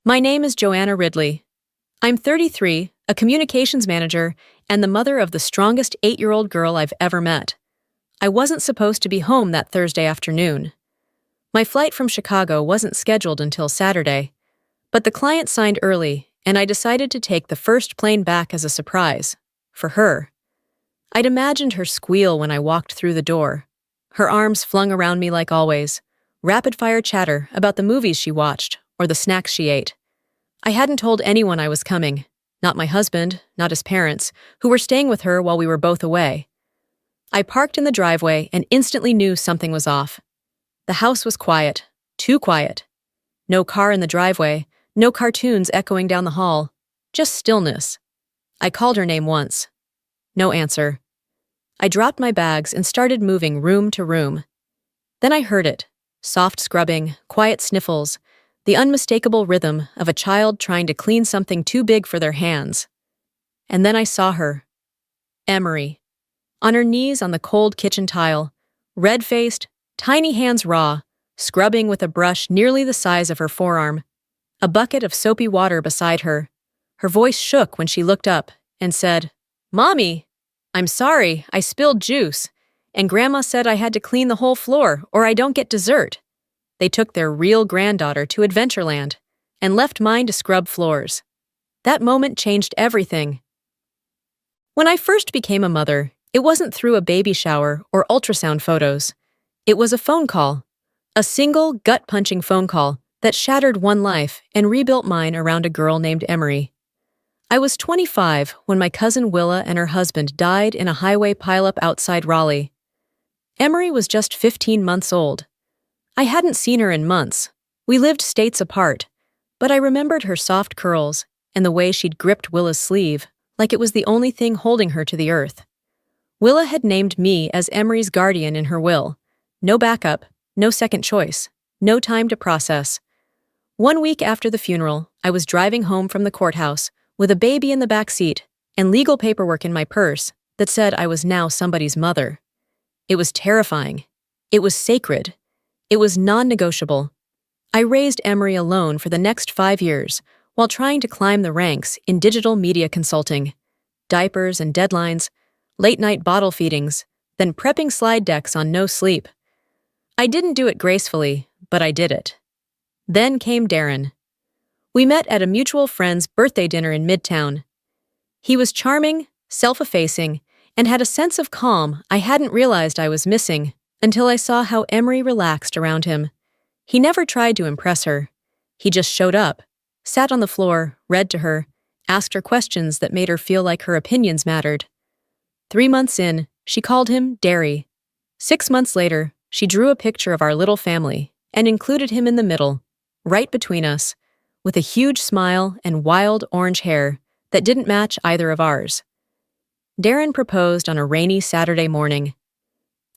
My name is Joanna Ridley. I'm 33, a communications manager, and the mother of the strongest 8-year-old girl I've ever met. I wasn't supposed to be home that Thursday afternoon. My flight from Chicago wasn't scheduled until Saturday, but the client signed early, and I decided to take the first plane back as a surprise. For her. I'd imagined her squeal when I walked through the door. Her arms flung around me like always, rapid-fire chatter about the movies she watched or the snacks she ate. I hadn't told anyone I was coming, not my husband, not his parents, who were staying with her while we were both away. I parked in the driveway and instantly knew something was off. The house was quiet, too quiet. No car in the driveway, no cartoons echoing down the hall, just stillness. I called her name once. No answer. I dropped my bags and started moving room to room. Then I heard it, soft scrubbing, quiet sniffles, the unmistakable rhythm of a child trying to clean something too big for their hands. And then I saw her. Emery. On her knees on the cold kitchen tile, red-faced, tiny hands raw, scrubbing with a brush nearly the size of her forearm, a bucket of soapy water beside her. Her voice shook when she looked up and said, "Mommy, I'm sorry, I spilled juice, and Grandma said I had to clean the whole floor or I don't get dessert." They took their real granddaughter to Adventureland and left mine to scrub floors. That moment changed everything. When I first became a mother, it wasn't through a baby shower or ultrasound photos. It was a phone call. A single, gut-punching phone call that shattered one life and rebuilt mine around a girl named Emery. I was 25 when my cousin Willa and her husband died in a highway pileup outside Raleigh. Emery was just 15 months old. I hadn't seen her in months. We lived states apart, but I remembered her soft curls and the way she'd gripped Willa's sleeve like it was the only thing holding her to the earth. Willa had named me as Emery's guardian in her will. No backup, no second choice, no time to process. 1 week after the funeral, I was driving home from the courthouse with a baby in the back seat and legal paperwork in my purse that said I was now somebody's mother. It was terrifying. It was sacred. It was non-negotiable. I raised Emery alone for the next 5 years while trying to climb the ranks in digital media consulting, diapers and deadlines, late-night bottle feedings, then prepping slide decks on no sleep. I didn't do it gracefully, but I did it. Then came Darren. We met at a mutual friend's birthday dinner in Midtown. He was charming, self-effacing, and had a sense of calm I hadn't realized I was missing until I saw how Emery relaxed around him. He never tried to impress her. He just showed up, sat on the floor, read to her, asked her questions that made her feel like her opinions mattered. 3 months in, she called him Derry. 6 months later, she drew a picture of our little family and included him in the middle, right between us, with a huge smile and wild orange hair that didn't match either of ours. Darren proposed on a rainy Saturday morning.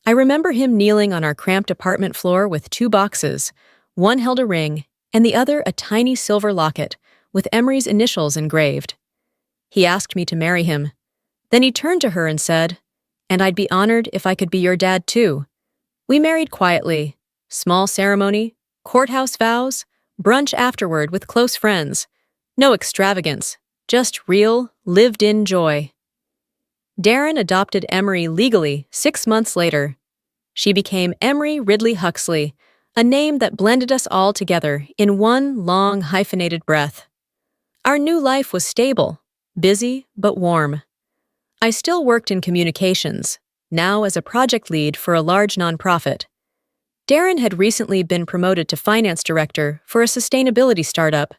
I remember him kneeling on our cramped apartment floor with 2 boxes. One held a ring, and the other a tiny silver locket with Emery's initials engraved. He asked me to marry him. Then he turned to her and said, "And I'd be honored if I could be your dad too." We married quietly. Small ceremony, courthouse vows, brunch afterward with close friends. No extravagance, just real, lived-in joy. Darren adopted Emery legally 6 months later. She became Emery Ridley Huxley, a name that blended us all together in one long hyphenated breath. Our new life was stable, busy but warm. I still worked in communications, now as a project lead for a large nonprofit. Darren had recently been promoted to finance director for a sustainability startup.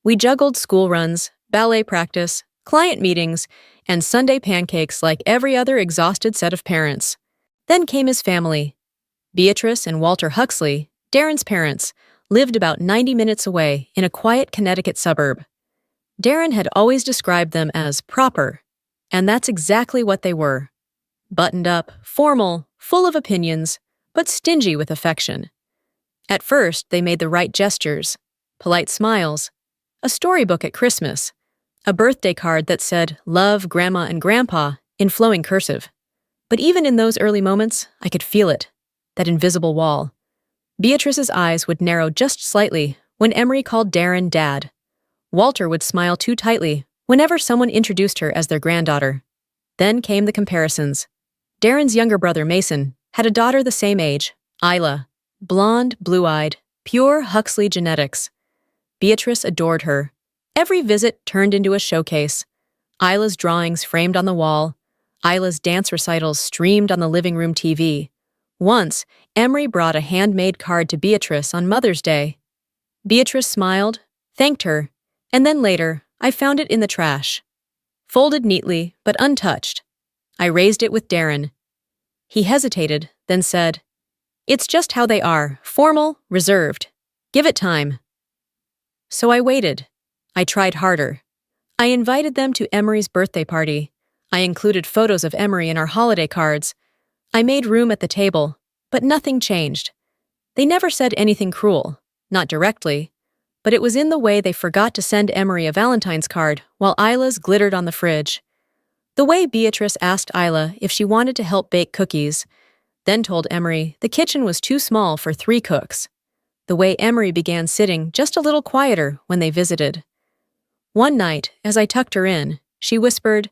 We juggled school runs, ballet practice, client meetings, and Sunday pancakes like every other exhausted set of parents. Then came his family. Beatrice and Walter Huxley, Darren's parents, lived about 90 minutes away in a quiet Connecticut suburb. Darren had always described them as proper, and that's exactly what they were. Buttoned up, formal, full of opinions, but stingy with affection. At first, they made the right gestures, polite smiles, a storybook at Christmas, a birthday card that said, "Love, Grandma and Grandpa," in flowing cursive. But even in those early moments, I could feel it, that invisible wall. Beatrice's eyes would narrow just slightly when Emery called Darren Dad, Walter would smile too tightly whenever someone introduced her as their granddaughter. Then came the comparisons. Darren's younger brother, Mason, had a daughter the same age, Isla. Blonde, blue-eyed, pure Huxley genetics. Beatrice adored her. Every visit turned into a showcase. Isla's drawings framed on the wall. Isla's dance recitals streamed on the living room TV. Once, Emery brought a handmade card to Beatrice on Mother's Day. Beatrice smiled, thanked her, and then later, I found it in the trash. Folded neatly, but untouched. I raised it with Darren. He hesitated, then said, "It's just how they are, formal, reserved. Give it time." So I waited. I tried harder. I invited them to Emery's birthday party. I included photos of Emery in our holiday cards. I made room at the table, but nothing changed. They never said anything cruel, not directly, but it was in the way they forgot to send Emery a Valentine's card while Isla's glittered on the fridge. The way Beatrice asked Isla if she wanted to help bake cookies, then told Emery the kitchen was too small for 3 cooks. The way Emery began sitting just a little quieter when they visited. One night, as I tucked her in, she whispered,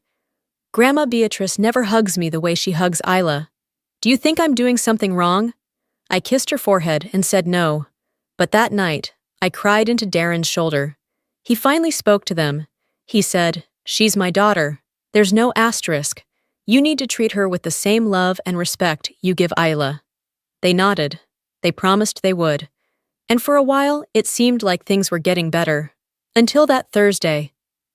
"Grandma Beatrice never hugs me the way she hugs Isla. Do you think I'm doing something wrong?" I kissed her forehead and said no. But that night, I cried into Darren's shoulder. He finally spoke to them. He said, "She's my daughter. There's no asterisk. You need to treat her with the same love and respect you give Isla." They nodded. They promised they would. And for a while, it seemed like things were getting better. Until that Thursday,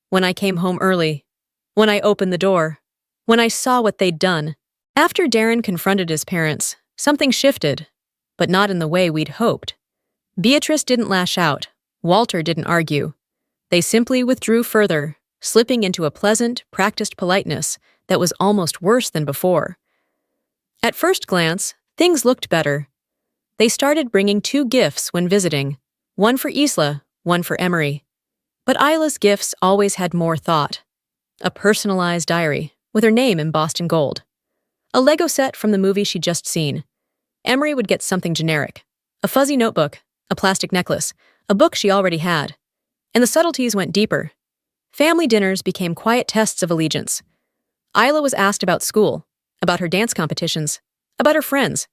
when I came home early, when I opened the door, when I saw what they'd done. After Darren confronted his parents, something shifted, but not in the way we'd hoped. Beatrice didn't lash out. Walter didn't argue. They simply withdrew further, slipping into a pleasant, practiced politeness that was almost worse than before. At first glance, things looked better. They started bringing 2 gifts when visiting, one for Isla, one for Emery. But Isla's gifts always had more thought. A personalized diary, with her name embossed in gold. A Lego set from the movie she'd just seen. Emery would get something generic. A fuzzy notebook, a plastic necklace, a book she already had. And the subtleties went deeper. Family dinners became quiet tests of allegiance. Isla was asked about school, about her dance competitions, about her friends.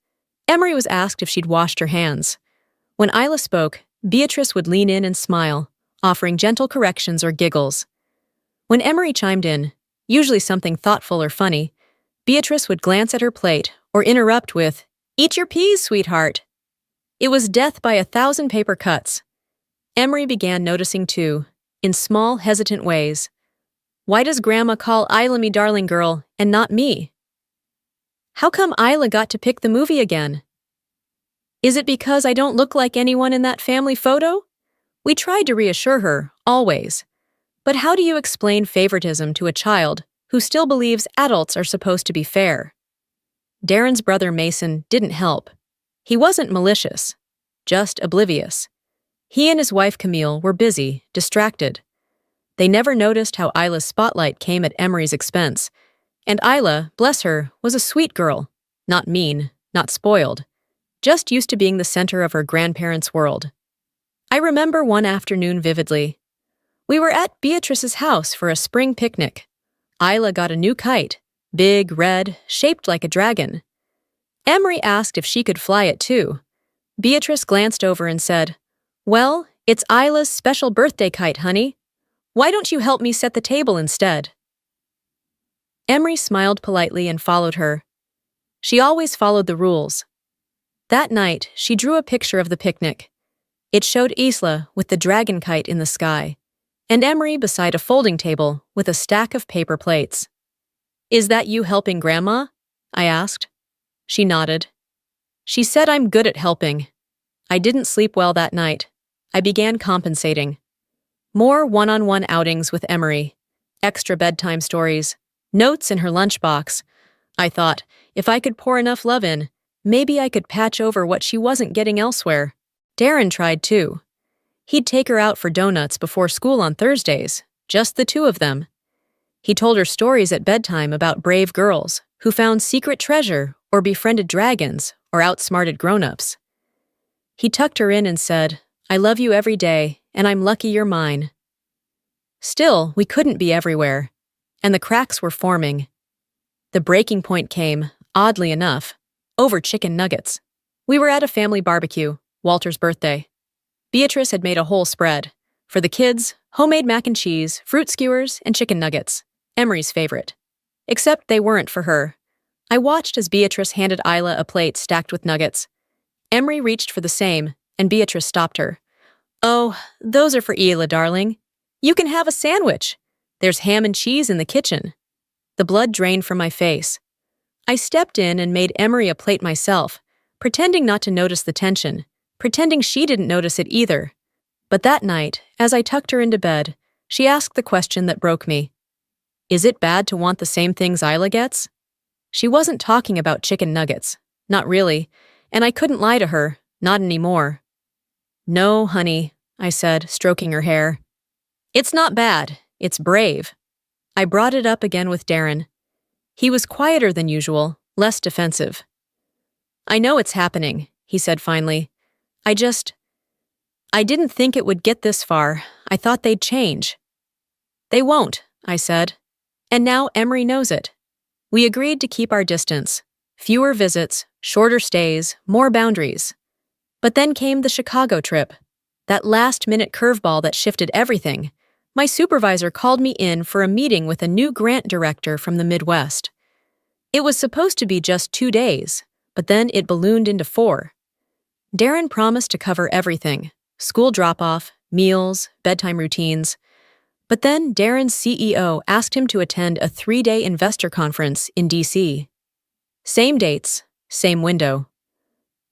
Emery was asked if she'd washed her hands. When Isla spoke, Beatrice would lean in and smile, offering gentle corrections or giggles. When Emery chimed in, usually something thoughtful or funny, Beatrice would glance at her plate or interrupt with, "Eat your peas, sweetheart." It was death by 1,000 paper cuts. Emery began noticing too, in small, hesitant ways. Why does Grandma call Isla me darling girl and not me? How come Isla got to pick the movie again? Is it because I don't look like anyone in that family photo? We tried to reassure her, always. But how do you explain favoritism to a child who still believes adults are supposed to be fair? Darren's brother Mason didn't help. He wasn't malicious, just oblivious. He and his wife Camille were busy, distracted. They never noticed how Isla's spotlight came at Emery's expense. And Isla, bless her, was a sweet girl. Not mean, not spoiled. Just used to being the center of her grandparents' world. I remember one afternoon vividly. We were at Beatrice's house for a spring picnic. Isla got a new kite, big, red, shaped like a dragon. Emery asked if she could fly it too. Beatrice glanced over and said, "Well, it's Isla's special birthday kite, honey. Why don't you help me set the table instead?" Emery smiled politely and followed her. She always followed the rules. That night, she drew a picture of the picnic. It showed Isla with the dragon kite in the sky, and Emery beside a folding table with a stack of paper plates. "Is that you helping Grandma?" I asked. She nodded. She said I'm good at helping. I didn't sleep well that night. I began compensating. More one-on-one outings with Emery, extra bedtime stories, notes in her lunchbox. I thought, if I could pour enough love in, maybe I could patch over what she wasn't getting elsewhere. Darren tried too. He'd take her out for donuts before school on Thursdays, just the 2 of them. He told her stories at bedtime about brave girls who found secret treasure or befriended dragons or outsmarted grown-ups. He tucked her in and said, "I love you every day, and I'm lucky you're mine." Still, we couldn't be everywhere, and the cracks were forming. The breaking point came, oddly enough, over chicken nuggets. We were at a family barbecue, Walter's birthday. Beatrice had made a whole spread. For the kids, homemade mac and cheese, fruit skewers, and chicken nuggets, Emery's favorite. Except they weren't for her. I watched as Beatrice handed Isla a plate stacked with nuggets. Emery reached for the same, and Beatrice stopped her. "Oh, those are for Isla, darling. You can have a sandwich. There's ham and cheese in the kitchen." The blood drained from my face. I stepped in and made Emery a plate myself, pretending not to notice the tension, pretending she didn't notice it either. But that night, as I tucked her into bed, she asked the question that broke me. Is it bad to want the same things Isla gets? She wasn't talking about chicken nuggets. Not really. And I couldn't lie to her. Not anymore. "No, honey," I said, stroking her hair. "It's not bad. It's brave." I brought it up again with Darren. He was quieter than usual, less defensive. "I know it's happening," he said finally. I didn't think it would get this far. I thought they'd change." "They won't," I said. And now Emery knows it. We agreed to keep our distance. Fewer visits, shorter stays, more boundaries. But then came the Chicago trip. That last-minute curveball that shifted everything. My supervisor called me in for a meeting with a new grant director from the Midwest. It was supposed to be just 2 days, but then it ballooned into 4. Darren promised to cover everything: school drop-off, meals, bedtime routines. But then Darren's CEO asked him to attend a 3-day investor conference in D.C. Same dates, same window.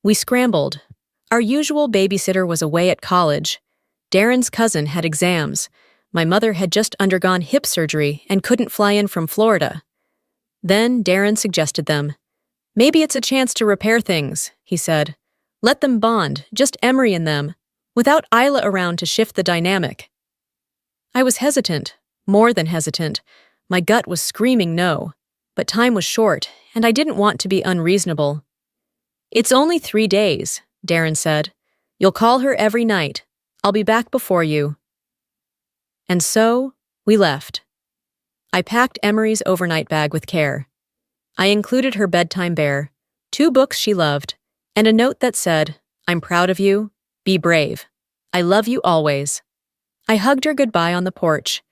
We scrambled. Our usual babysitter was away at college. Darren's cousin had exams. My mother had just undergone hip surgery and couldn't fly in from Florida. Then Darren suggested them. "Maybe it's a chance to repair things," he said. "Let them bond, just Emery and them, without Isla around to shift the dynamic." I was hesitant, more than hesitant. My gut was screaming no, but time was short, and I didn't want to be unreasonable. "It's only 3 days," Darren said. "You'll call her every night. I'll be back before you." And so, we left. I packed Emery's overnight bag with care. I included her bedtime bear, 2 books she loved, and a note that said, "I'm proud of you. Be brave. I love you always." I hugged her goodbye on the porch.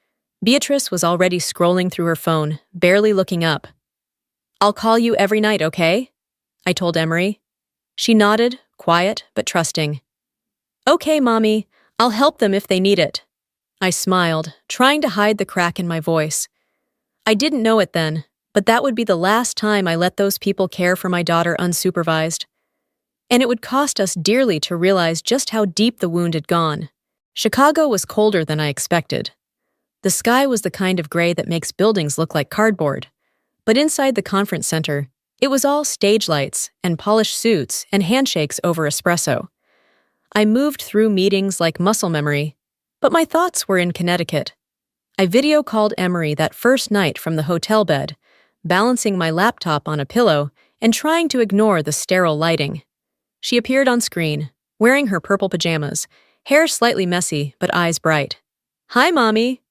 Beatrice was already scrolling through her phone, barely looking up. "I'll call you every night, okay?" I told Emery. She nodded, quiet but trusting. "Okay, Mommy. I'll help them if they need it." I smiled, trying to hide the crack in my voice. I didn't know it then, but that would be the last time I let those people care for my daughter unsupervised. And it would cost us dearly to realize just how deep the wound had gone. Chicago was colder than I expected. The sky was the kind of gray that makes buildings look like cardboard. But inside the conference center, it was all stage lights and polished suits and handshakes over espresso. I moved through meetings like muscle memory, but my thoughts were in Connecticut. I video called Emery that first night from the hotel bed, balancing my laptop on a pillow and trying to ignore the sterile lighting. She appeared on screen, wearing her purple pajamas, hair slightly messy but eyes bright. "Hi, Mommy,"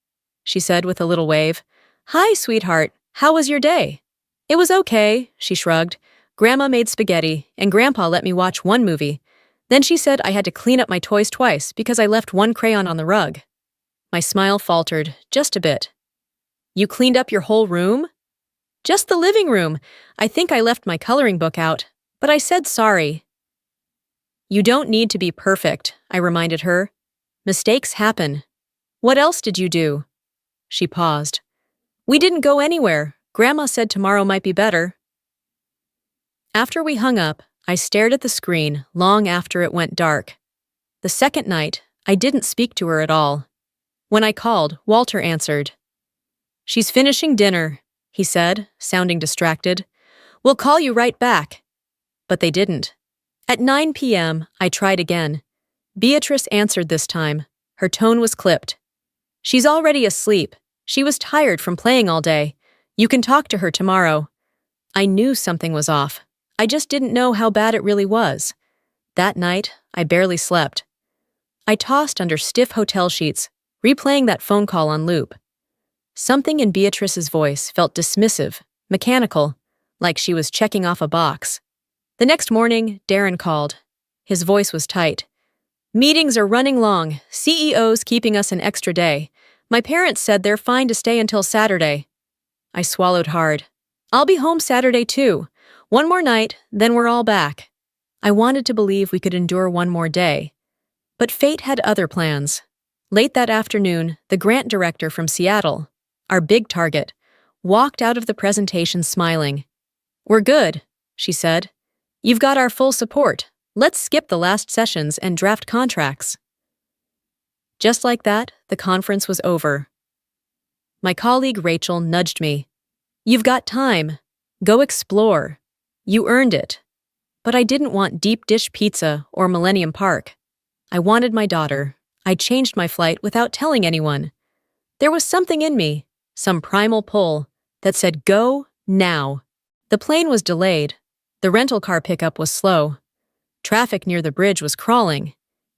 she said with a little wave. "Hi, sweetheart. How was your day?" "It was okay," she shrugged. "Grandma made spaghetti, and Grandpa let me watch one movie. Then she said I had to clean up my toys twice because I left one crayon on the rug." My smile faltered, just a bit. "You cleaned up your whole room?" "Just the living room. I think I left my coloring book out, but I said sorry." "You don't need to be perfect," I reminded her. "Mistakes happen. What else did you do?" She paused. "We didn't go anywhere. Grandma said tomorrow might be better." After we hung up, I stared at the screen long after it went dark. The second night, I didn't speak to her at all. When I called, Walter answered. "She's finishing dinner," he said, sounding distracted. "We'll call you right back." But they didn't. At 9 p.m., I tried again. Beatrice answered this time. Her tone was clipped. "She's already asleep. She was tired from playing all day. You can talk to her tomorrow." I knew something was off. I just didn't know how bad it really was. That night, I barely slept. I tossed under stiff hotel sheets, replaying that phone call on loop. Something in Beatrice's voice felt dismissive, mechanical, like she was checking off a box. The next morning, Darren called. His voice was tight. "Meetings are running long. CEO's keeping us an extra day. My parents said they're fine to stay until Saturday." I swallowed hard. "I'll be home Saturday too. One more night, then we're all back." I wanted to believe we could endure one more day. But fate had other plans. Late that afternoon, the grant director from Seattle, our big target, walked out of the presentation smiling. "We're good," she said. "You've got our full support. Let's skip the last sessions and draft contracts." Just like that, the conference was over. My colleague Rachel nudged me. "You've got time. Go explore. You earned it." But I didn't want deep dish pizza or Millennium Park. I wanted my daughter. I changed my flight without telling anyone. There was something in me, some primal pull, that said go now. The plane was delayed. The rental car pickup was slow. Traffic near the bridge was crawling.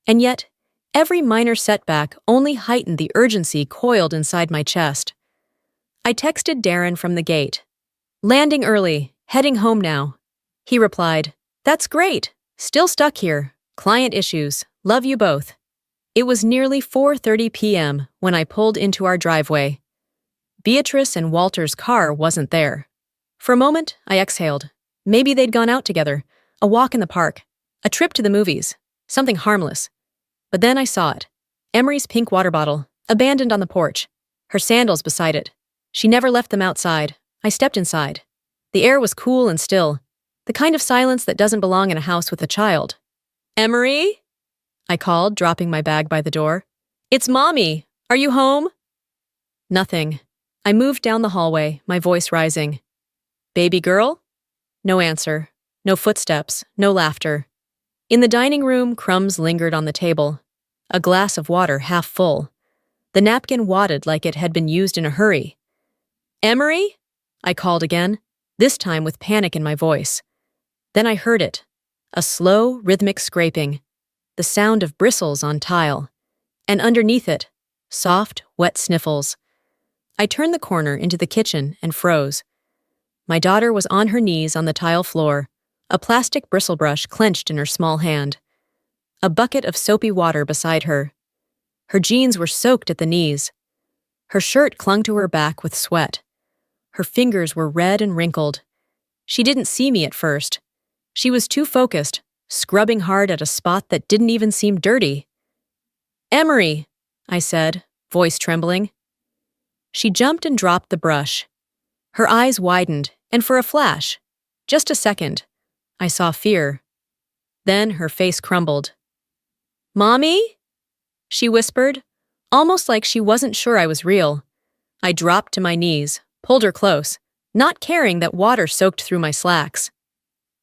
And yet, every minor setback only heightened the urgency coiled inside my chest. I texted Darren from the gate. "Landing early, heading home now." He replied, "That's great. Still stuck here. Client issues. Love you both." It was nearly 4:30 p.m. when I pulled into our driveway. Beatrice and Walter's car wasn't there. For a moment, I exhaled. Maybe they'd gone out together, a walk in the park, a trip to the movies, something harmless. But then I saw it. Emery's pink water bottle, abandoned on the porch, her sandals beside it. She never left them outside. I stepped inside. The air was cool and still, the kind of silence that doesn't belong in a house with a child. "Emery?" I called, dropping my bag by the door. "It's Mommy. Are you home?" Nothing. I moved down the hallway, my voice rising. "Baby girl?" No answer. No footsteps. No laughter. In the dining room, crumbs lingered on the table. A glass of water half full. The napkin wadded like it had been used in a hurry. "Emery?" I called again, this time with panic in my voice. Then I heard it. A slow, rhythmic scraping. The sound of bristles on tile. And underneath it, soft, wet sniffles. I turned the corner into the kitchen and froze. My daughter was on her knees on the tile floor, a plastic bristle brush clenched in her small hand. A bucket of soapy water beside her. Her jeans were soaked at the knees. Her shirt clung to her back with sweat. Her fingers were red and wrinkled. She didn't see me at first. She was too focused, scrubbing hard at a spot that didn't even seem dirty. "Emery," I said, voice trembling. She jumped and dropped the brush. Her eyes widened, and for a flash, just a second, I saw fear. Then her face crumbled. "Mommy?" she whispered, almost like she wasn't sure I was real. I dropped to my knees, pulled her close, not caring that water soaked through my slacks.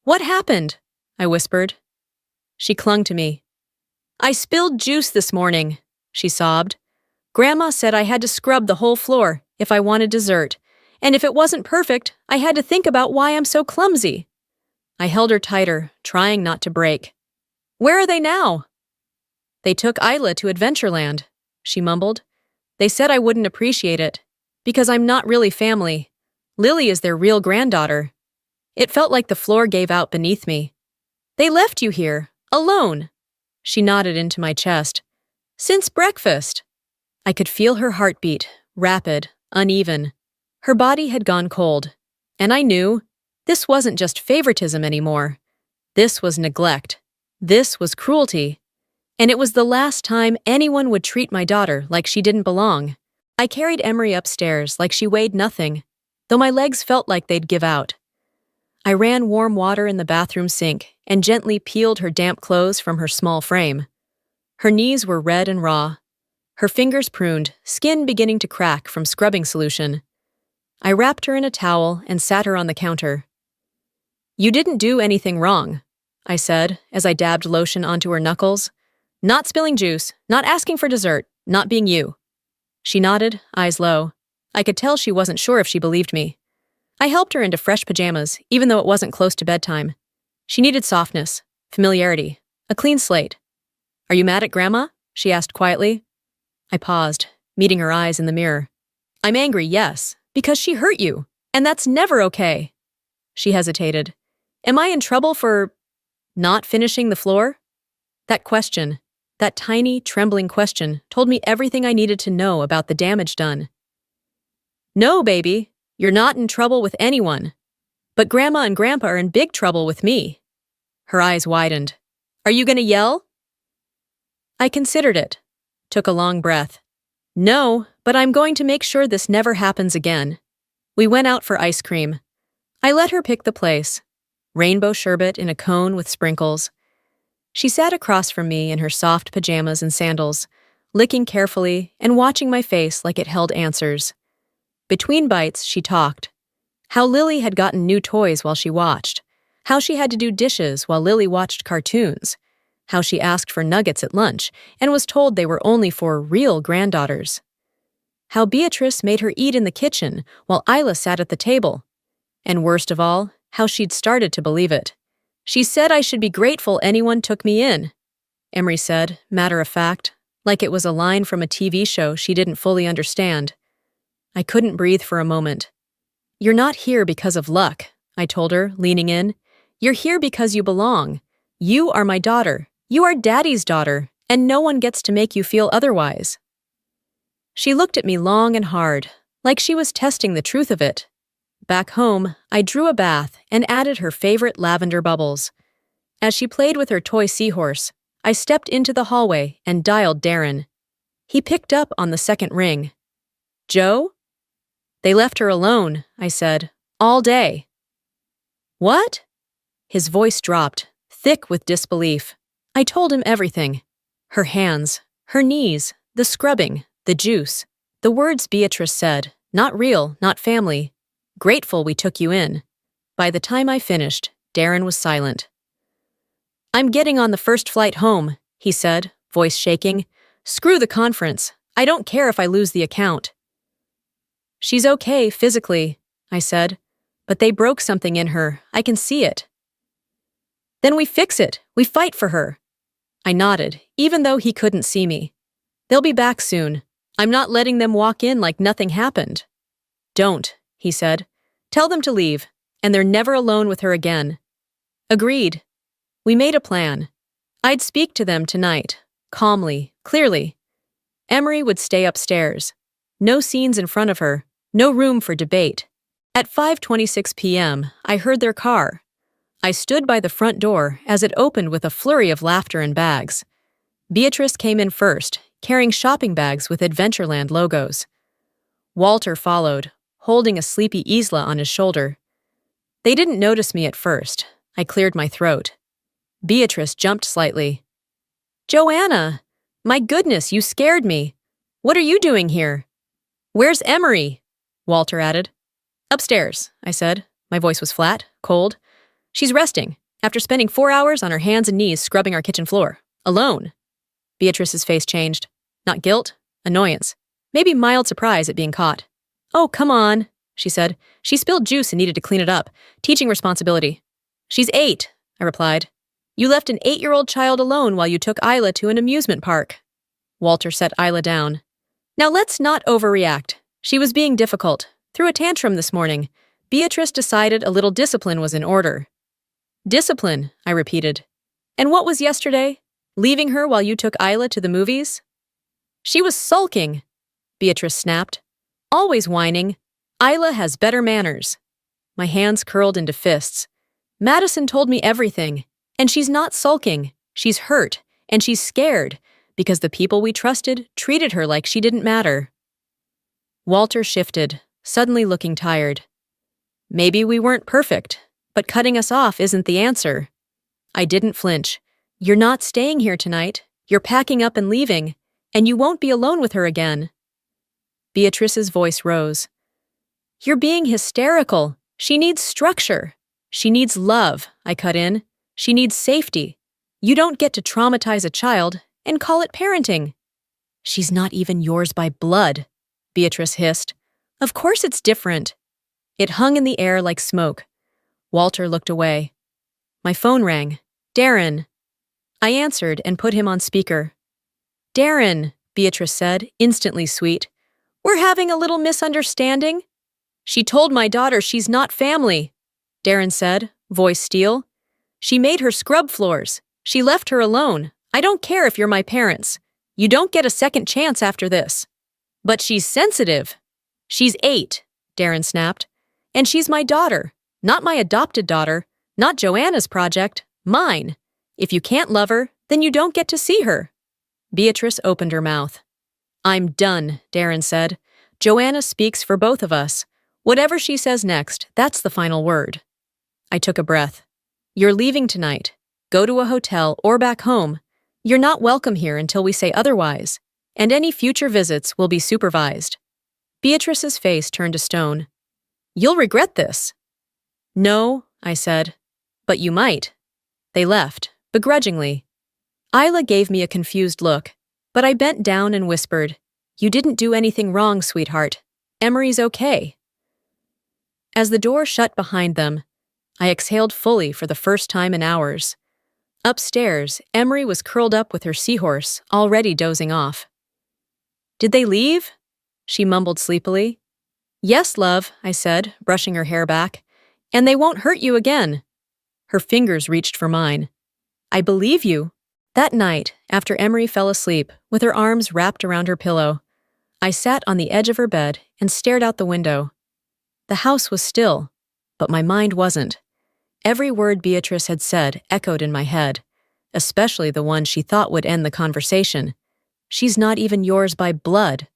"What happened?" I whispered. She clung to me. "I spilled juice this morning," she sobbed. "Grandma said I had to scrub the whole floor if I wanted dessert, and if it wasn't perfect, I had to think about why I'm so clumsy." I held her tighter, trying not to break. "Where are they now?" "They took Isla to Adventureland," she mumbled. "They said I wouldn't appreciate it, because I'm not really family. Lily is their real granddaughter." It felt like the floor gave out beneath me. "They left you here, alone." She nodded into my chest. "Since breakfast." I could feel her heartbeat, rapid, uneven. Her body had gone cold, and I knew this wasn't just favoritism anymore. This was neglect. This was cruelty. And it was the last time anyone would treat my daughter like she didn't belong. I carried Emery upstairs like she weighed nothing, though my legs felt like they'd give out. I ran warm water in the bathroom sink and gently peeled her damp clothes from her small frame. Her knees were red and raw. Her fingers pruned, skin beginning to crack from scrubbing solution. I wrapped her in a towel and sat her on the counter. "You didn't do anything wrong," I said as I dabbed lotion onto her knuckles. "Not spilling juice, not asking for dessert, not being you." She nodded, eyes low. I could tell she wasn't sure if she believed me. I helped her into fresh pajamas, even though it wasn't close to bedtime. She needed softness, familiarity, a clean slate. "Are you mad at Grandma?" she asked quietly. I paused, meeting her eyes in the mirror. I'm angry, yes, because she hurt you, and that's never okay. She hesitated. Am I in trouble for not finishing the floor? That question, that tiny, trembling question, told me everything I needed to know about the damage done. No, baby, you're not in trouble with anyone. But Grandma and Grandpa are in big trouble with me. Her eyes widened. Are you going to yell? I considered it, took a long breath. No, but I'm going to make sure this never happens again. We went out for ice cream. I let her pick the place. Rainbow sherbet in a cone with sprinkles. She sat across from me in her soft pajamas and sandals, licking carefully and watching my face like it held answers. Between bites, she talked. How Lily had gotten new toys while she watched. How she had to do dishes while Lily watched cartoons. How she asked for nuggets at lunch and was told they were only for real granddaughters. How Beatrice made her eat in the kitchen while Isla sat at the table. And worst of all, how she'd started to believe it. She said I should be grateful anyone took me in, Emery said, matter of fact, like it was a line from a TV show she didn't fully understand. I couldn't breathe for a moment. You're not here because of luck, I told her, leaning in. You're here because you belong. You are my daughter. You are Daddy's daughter, and no one gets to make you feel otherwise. She looked at me long and hard, like she was testing the truth of it. Back home, I drew a bath and added her favorite lavender bubbles. As she played with her toy seahorse, I stepped into the hallway and dialed Darren. He picked up on the second ring. Joe? They left her alone, I said, all day. What? His voice dropped, thick with disbelief. I told him everything. Her hands, her knees, the scrubbing, the juice. The words Beatrice said, not real, not family. Grateful we took you in. By the time I finished, Darren was silent. I'm getting on the first flight home, he said, voice shaking. Screw the conference. I don't care if I lose the account. She's okay physically, I said, but they broke something in her. I can see it. Then we fix it. We fight for her. I nodded, even though he couldn't see me. They'll be back soon. I'm not letting them walk in like nothing happened. Don't, he said. Tell them to leave, and they're never alone with her again. Agreed. We made a plan. I'd speak to them tonight, calmly, clearly. Emery would stay upstairs. No scenes in front of her, no room for debate. At 5:26 p.m., I heard their car. I stood by the front door as it opened with a flurry of laughter and bags. Beatrice came in first, carrying shopping bags with Adventureland logos. Walter followed, holding a sleepy Isla on his shoulder. They didn't notice me at first. I cleared my throat. Beatrice jumped slightly. Joanna! My goodness, you scared me. What are you doing here? Where's Emery? Walter added. Upstairs, I said. My voice was flat, cold. She's resting, after spending 4 hours on her hands and knees scrubbing our kitchen floor. Alone. Beatrice's face changed. Not guilt, annoyance. Maybe mild surprise at being caught. Oh, come on, she said. She spilled juice and needed to clean it up. Teaching responsibility. She's 8, I replied. You left an 8-year-old child alone while you took Isla to an amusement park. Walter set Isla down. Now let's not overreact. She was being difficult. Threw a tantrum this morning. Beatrice decided a little discipline was in order. Discipline, I repeated. And what was yesterday? Leaving her while you took Isla to the movies? She was sulking, Beatrice snapped. Always whining. Isla has better manners. My hands curled into fists. Madison told me everything. And she's not sulking. She's hurt. And she's scared. Because the people we trusted treated her like she didn't matter. Walter shifted, suddenly looking tired. Maybe we weren't perfect, but cutting us off isn't the answer. I didn't flinch. You're not staying here tonight. You're packing up and leaving, and you won't be alone with her again. Beatrice's voice rose. You're being hysterical. She needs structure. She needs love, I cut in. She needs safety. You don't get to traumatize a child and call it parenting. She's not even yours by blood, Beatrice hissed. Of course it's different. It hung in the air like smoke. Walter looked away. My phone rang. Darren. I answered and put him on speaker. Darren, Beatrice said, instantly sweet. "We're having a little misunderstanding." "She told my daughter she's not family," Darren said, voice steel. "She made her scrub floors. She left her alone. I don't care if you're my parents. You don't get a second chance after this." "But she's sensitive." "She's 8, Darren snapped. "And she's my daughter. Not my adopted daughter. Not Joanna's project. Mine. If you can't love her, then you don't get to see her." Beatrice opened her mouth. "I'm done," Darren said. "Joanna speaks for both of us. Whatever she says next, that's the final word." I took a breath. "You're leaving tonight. Go to a hotel or back home. You're not welcome here until we say otherwise, and any future visits will be supervised." Beatrice's face turned to stone. "You'll regret this." "No," I said, "but you might." They left, begrudgingly. Isla gave me a confused look, but I bent down and whispered, "You didn't do anything wrong, sweetheart. Emery's okay." As the door shut behind them, I exhaled fully for the first time in hours. Upstairs, Emery was curled up with her seahorse, already dozing off. "Did they leave?" she mumbled sleepily. "Yes, love," I said, brushing her hair back. "And they won't hurt you again." Her fingers reached for mine. "I believe you." That night, after Emery fell asleep, with her arms wrapped around her pillow, I sat on the edge of her bed and stared out the window. The house was still, but my mind wasn't. Every word Beatrice had said echoed in my head, especially the one she thought would end the conversation. "She's not even yours by blood."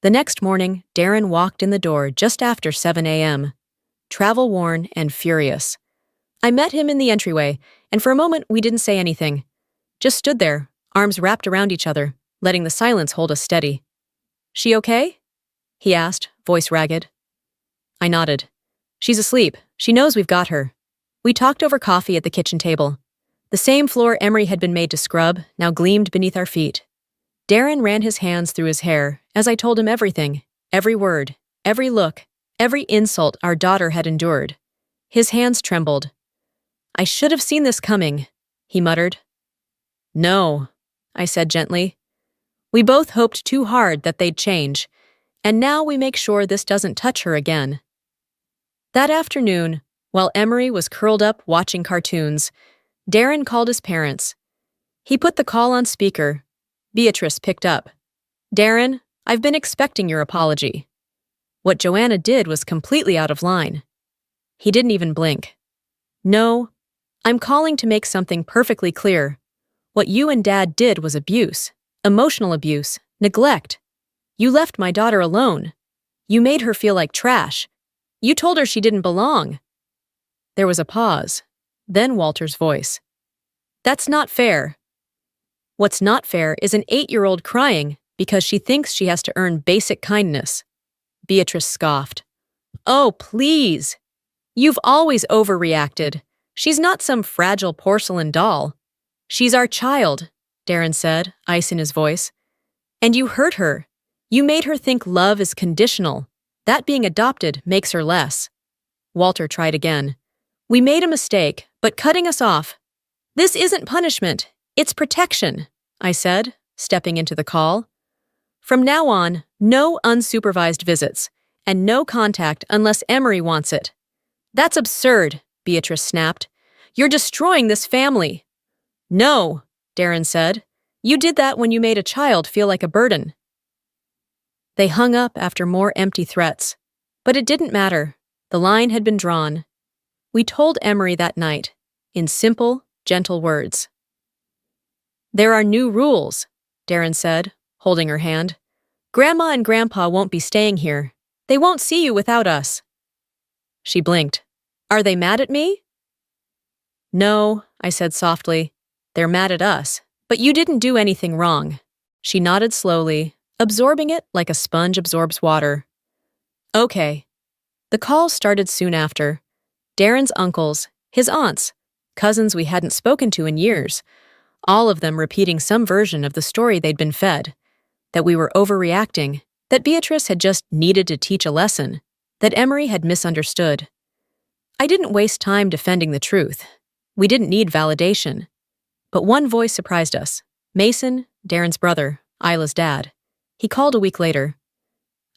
The next morning, Darren walked in the door just after 7 a.m., travel-worn and furious. I met him in the entryway, and for a moment we didn't say anything. Just stood there, arms wrapped around each other, letting the silence hold us steady. "She okay?" he asked, voice ragged. I nodded. "She's asleep. She knows we've got her." We talked over coffee at the kitchen table. The same floor Emery had been made to scrub now gleamed beneath our feet. Darren ran his hands through his hair as I told him everything, every word, every look, every insult our daughter had endured. His hands trembled. "I should have seen this coming," he muttered. "No," I said gently. "We both hoped too hard that they'd change, and now we make sure this doesn't touch her again." That afternoon, while Emery was curled up watching cartoons, Darren called his parents. He put the call on speaker. Beatrice picked up. "Darren, I've been expecting your apology." What Joanna did was completely out of line. He didn't even blink. "No, I'm calling to make something perfectly clear. What you and Dad did was abuse, emotional abuse, neglect. You left my daughter alone. You made her feel like trash. You told her she didn't belong." There was a pause, then Walter's voice. "That's not fair." "What's not fair is an 8-year-old crying because she thinks she has to earn basic kindness." Beatrice scoffed. "Oh, please. You've always overreacted. She's not some fragile porcelain doll." "She's our child," Darren said, ice in his voice. "And you hurt her. You made her think love is conditional. That being adopted makes her less." Walter tried again. "We made a mistake, but cutting us off." "This isn't punishment. It's protection," I said, stepping into the call. "From now on, no unsupervised visits, and no contact unless Emery wants it." "That's absurd," Beatrice snapped. "You're destroying this family." "No," Darren said. "You did that when you made a child feel like a burden." They hung up after more empty threats. But it didn't matter. The line had been drawn. We told Emery that night, in simple, gentle words. "There are new rules," Darren said, holding her hand. "Grandma and Grandpa won't be staying here. They won't see you without us." She blinked. "Are they mad at me?" "No," I said softly. "They're mad at us, but you didn't do anything wrong." She nodded slowly, absorbing it like a sponge absorbs water. "Okay." The calls started soon after. Darren's uncles, his aunts, cousins we hadn't spoken to in years, all of them repeating some version of the story they'd been fed, that we were overreacting, that Beatrice had just needed to teach a lesson, that Emery had misunderstood. I didn't waste time defending the truth. We didn't need validation. But one voice surprised us. Mason, Darren's brother, Isla's dad. He called a week later.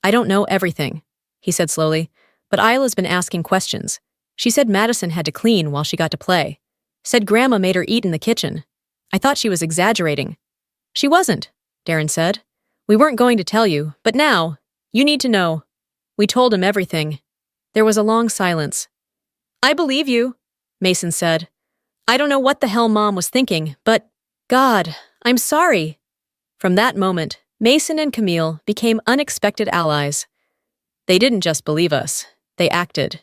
"I don't know everything," he said slowly, "but Isla's been asking questions. She said Madison had to clean while she got to play. Said Grandma made her eat in the kitchen. I thought she was exaggerating." "She wasn't," Darren said. "We weren't going to tell you, but now, you need to know." We told him everything. There was a long silence. "I believe you," Mason said. "I don't know what the hell Mom was thinking, but, God, I'm sorry." From that moment, Mason and Camille became unexpected allies. They didn't just believe us, they acted.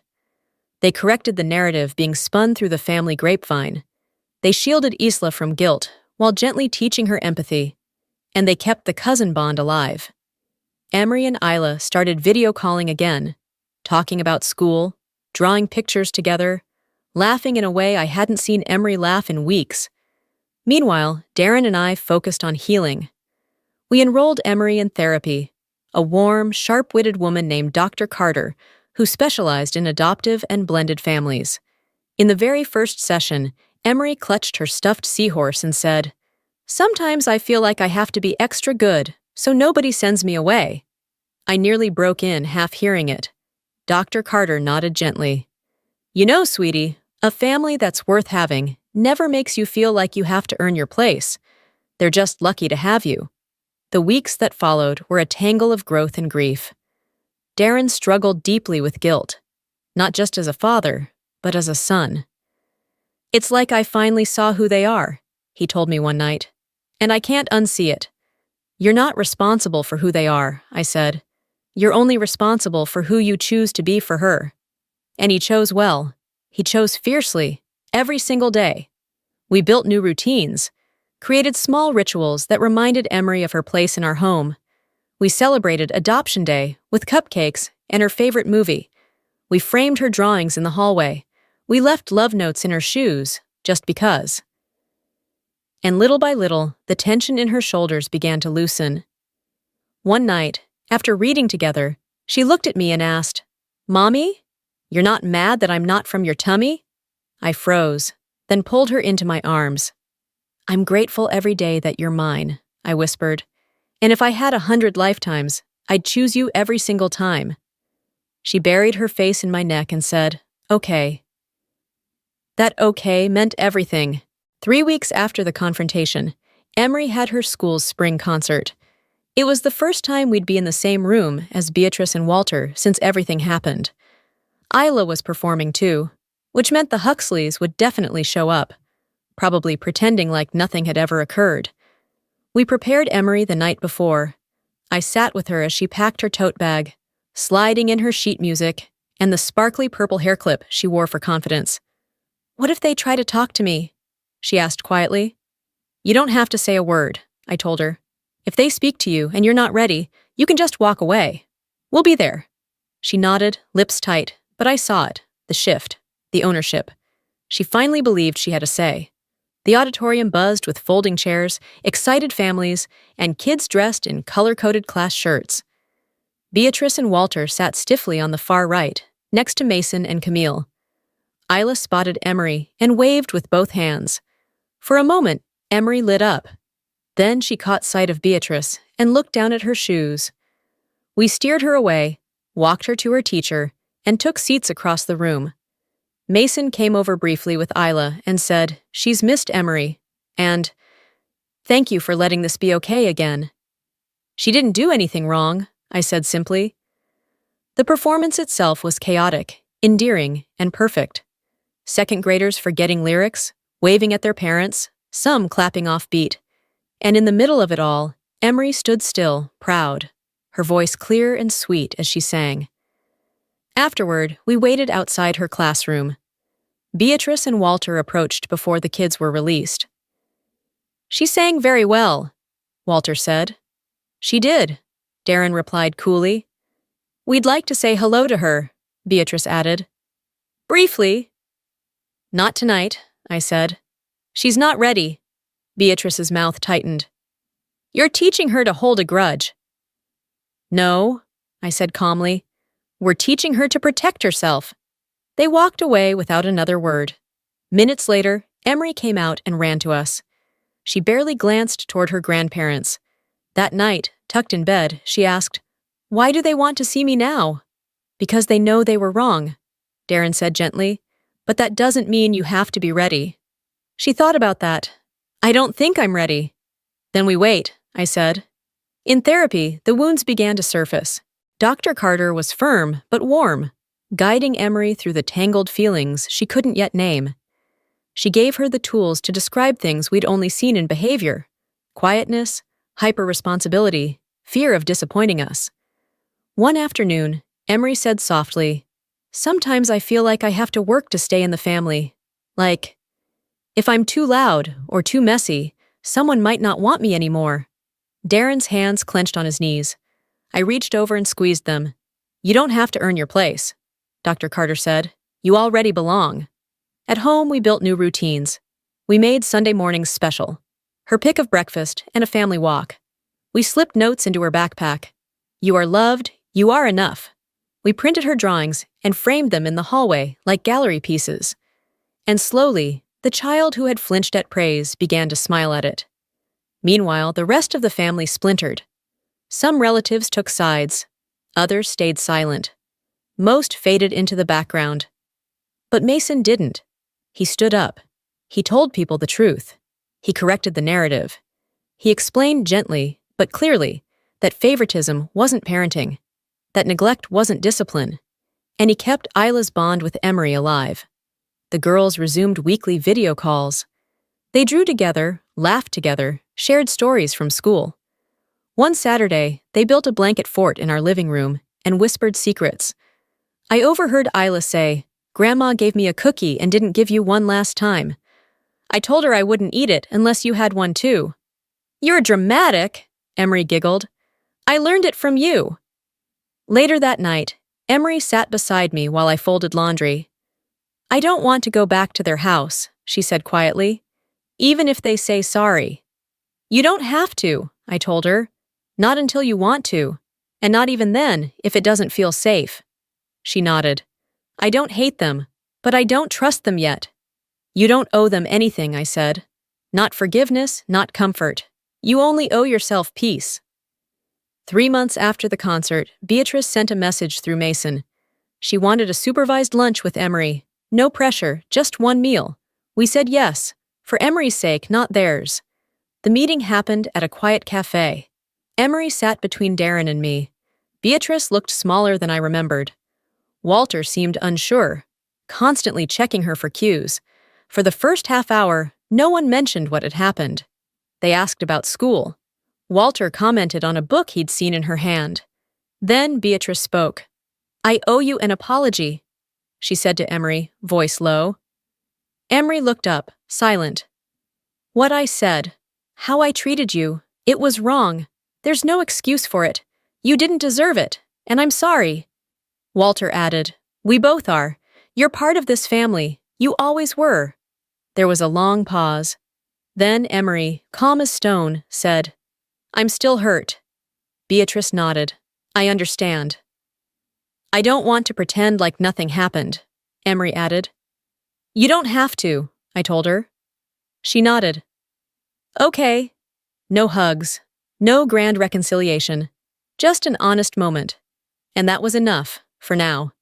They corrected the narrative being spun through the family grapevine. They shielded Isla from guilt while gently teaching her empathy. And they kept the cousin bond alive. Emery and Isla started video calling again, talking about school, drawing pictures together, laughing in a way I hadn't seen Emery laugh in weeks. Meanwhile, Darren and I focused on healing. We enrolled Emery in therapy, a warm, sharp-witted woman named Dr. Carter, who specialized in adoptive and blended families. In the very first session, Emery clutched her stuffed seahorse and said, "Sometimes I feel like I have to be extra good, so nobody sends me away." I nearly broke in, half hearing it. Dr. Carter nodded gently. "You know, sweetie, a family that's worth having never makes you feel like you have to earn your place. They're just lucky to have you." The weeks that followed were a tangle of growth and grief. Darren struggled deeply with guilt, not just as a father, but as a son. "It's like I finally saw who they are," he told me one night, "and I can't unsee it." "You're not responsible for who they are," I said. "You're only responsible for who you choose to be for her." And he chose well. He chose fiercely, every single day. We built new routines, created small rituals that reminded Emery of her place in our home. We celebrated Adoption Day with cupcakes and her favorite movie. We framed her drawings in the hallway. We left love notes in her shoes, just because. And little by little, the tension in her shoulders began to loosen. One night, after reading together, she looked at me and asked, "Mommy, you're not mad that I'm not from your tummy?" I froze, then pulled her into my arms. "I'm grateful every day that you're mine," I whispered. "And if I had 100 lifetimes, I'd choose you every single time." She buried her face in my neck and said, "Okay." That okay meant everything. 3 weeks after the confrontation, Emery had her school's spring concert. It was the first time we'd be in the same room as Beatrice and Walter since everything happened. Isla was performing too, which meant the Huxleys would definitely show up, probably pretending like nothing had ever occurred. We prepared Emery the night before. I sat with her as she packed her tote bag, sliding in her sheet music and the sparkly purple hair clip she wore for confidence. "What if they try to talk to me?" she asked quietly. "You don't have to say a word," I told her. "If they speak to you and you're not ready, you can just walk away. We'll be there." She nodded, lips tight, but I saw it, the shift, the ownership. She finally believed she had a say. The auditorium buzzed with folding chairs, excited families, and kids dressed in color-coded class shirts. Beatrice and Walter sat stiffly on the far right, next to Mason and Camille. Isla spotted Emery and waved with both hands. For a moment, Emery lit up. Then she caught sight of Beatrice and looked down at her shoes. We steered her away, walked her to her teacher, and took seats across the room. Mason came over briefly with Isla and said, "She's missed Emery," and, "Thank you for letting this be okay again." "She didn't do anything wrong," I said simply. The performance itself was chaotic, endearing, and perfect. Second graders forgetting lyrics, waving at their parents, some clapping off beat. And in the middle of it all, Emery stood still, proud, her voice clear and sweet as she sang. Afterward, we waited outside her classroom. Beatrice and Walter approached before the kids were released. "She sang very well," Walter said. "She did," Darren replied coolly. "We'd like to say hello to her," Beatrice added. "Briefly." "Not tonight," I said. "She's not ready." Beatrice's mouth tightened. "You're teaching her to hold a grudge." "No," I said calmly. "We're teaching her to protect herself." They walked away without another word. Minutes later, Emery came out and ran to us. She barely glanced toward her grandparents. That night, Tucked in bed, she asked, "Why do they want to see me now?" "Because they know they were wrong," Darren said gently, "but that doesn't mean you have to be ready." She thought about that. "I don't think I'm ready." "Then we wait," I said. In therapy, the wounds began to surface. Dr. Carter was firm but warm, guiding Emery through the tangled feelings she couldn't yet name. She gave her the tools to describe things we'd only seen in behavior: quietness, hyper-responsibility, fear of disappointing us. One afternoon, Emery said softly, "Sometimes I feel like I have to work to stay in the family. Like, if I'm too loud or too messy, someone might not want me anymore." Darren's hands clenched on his knees. I reached over and squeezed them. "You don't have to earn your place," Dr. Carter said. "You already belong." At home, we built new routines. We made Sunday mornings special: her pick of breakfast and a family walk. We slipped notes into her backpack. "You are loved, you are enough." We printed her drawings and framed them in the hallway like gallery pieces. And slowly, the child who had flinched at praise began to smile at it. Meanwhile, the rest of the family splintered. Some relatives took sides. Others stayed silent. Most faded into the background. But Mason didn't. He stood up. He told people the truth. He corrected the narrative. He explained gently, but clearly, that favoritism wasn't parenting, that neglect wasn't discipline, and he kept Isla's bond with Emery alive. The girls resumed weekly video calls. They drew together, laughed together, shared stories from school. One Saturday, they built a blanket fort in our living room and whispered secrets. I overheard Isla say, "Grandma gave me a cookie and didn't give you one last time. I told her I wouldn't eat it unless you had one too." "You're dramatic," Emery giggled. "I learned it from you." Later that night, Emery sat beside me while I folded laundry. "I don't want to go back to their house," she said quietly, "even if they say sorry." "You don't have to," I told her. "Not until you want to, and not even then if it doesn't feel safe." She nodded. "I don't hate them, but I don't trust them yet." "You don't owe them anything," I said. "Not forgiveness, not comfort. You only owe yourself peace." 3 months after the concert, Beatrice sent a message through Mason. She wanted a supervised lunch with Emery. No pressure, just one meal. We said yes, for Emery's sake, not theirs. The meeting happened at a quiet cafe. Emery sat between Darren and me. Beatrice looked smaller than I remembered. Walter seemed unsure, constantly checking her for cues. For the first half hour, no one mentioned what had happened. They asked about school. Walter commented on a book he'd seen in her hand. Then Beatrice spoke. "I owe you an apology," she said to Emery, voice low. Emery looked up, silent. "What I said, how I treated you, it was wrong. There's no excuse for it. You didn't deserve it, and I'm sorry." Walter added, "We both are. You're part of this family. You always were." There was a long pause. Then Emery, calm as stone, said, "I'm still hurt." Beatrice nodded. "I understand." "I don't want to pretend like nothing happened," Emery added. "You don't have to," I told her. She nodded. "Okay." No hugs, no grand reconciliation, just an honest moment. And that was enough, for now.